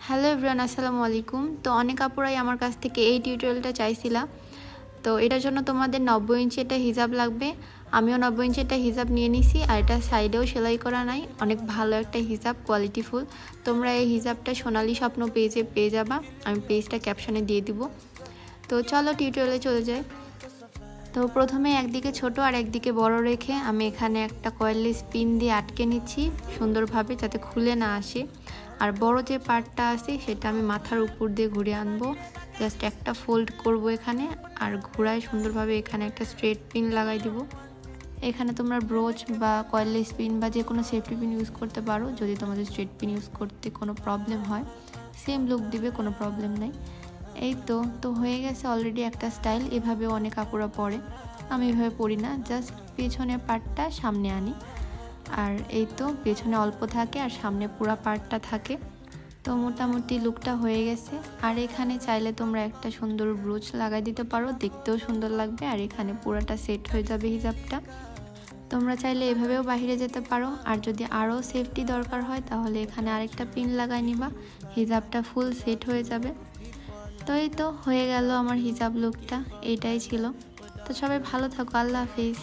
Hello everyone, আসসালামু আলাইকুম। তো অনেক আপুরাই আমার কাছ থেকে এই টিউটোরিয়ালটা চাইছিলা। তো এটার জন্য তোমাদের 90 ইঞ্চি একটা হিজাব লাগবে। আমিও 90 ইঞ্চি একটা হিজাব নিয়ে নিছি, আর এটা সাইডেও সেলাই করা নাই। অনেক ভালো একটা হিজাব, কোয়ালিটিফুল। তোমরা এই হিজাবটা সোনালী স্বপ্ন পেজে পেয়ে যাবা, আমি পেজটা ক্যাপশনে দিয়ে দিব। তো চলো টিউটোরিয়ালে চলে যাই। তো প্রথমে একদিকে ছোট আর একদিকে বড় রেখে আমি এখানে একটা কয়েললেস পিন দিয়ে আটকে নিচ্ছি সুন্দরভাবে, যাতে খুলে না আসে। আর বড় যে পার্টটা আছে সেটা আমি মাথার উপর দিয়ে ঘুরে আনবো। জাস্ট একটা ফোল্ড করব এখানে, আর ঘোরায় সুন্দরভাবে এখানে একটা স্ট্রেট পিন লাগাই দিব। এখানে তোমরা ব্রোচ বা কয়েললেস পিন বা যে কোনো সেফটি পিন ইউজ করতে পারো, যদি তোমাদের স্ট্রেট পিন ইউজ করতে কোনো প্রবলেম হয়। সেম লুক দিবে, কোনো প্রবলেম নেই। এই তো হয়ে গেছে অলরেডি একটা স্টাইল। এভাবেও অনেক আপুরা পরে, আমি এভাবে পরি না, জাস্ট পেছনের পার্টটা সামনে আনি। আর এই তো পেছনে অল্প থাকে আর সামনে পুরা পার্টটা থাকে। তো মোটামুটি লুকটা হয়ে গেছে। আর এখানে চাইলে তোমরা একটা সুন্দর ব্রোচ লাগাই দিতে পারো, দেখতেও সুন্দর লাগবে। আর এখানে পুরাটা সেট হয়ে যাবে হিজাবটা। তোমরা চাইলে এভাবেও বাইরে যেতে পারো, আর যদি আরও সেফটি দরকার হয় তাহলে এখানে আরেকটা পিন লাগাই নিবা, হিজাবটা ফুল সেট হয়ে যাবে। তো এই তো হয়ে গেল আমার হিজাব লুকটা, এইটাই ছিল। তো সবাই ভালো থাকো, আল্লাহ হাফিজ।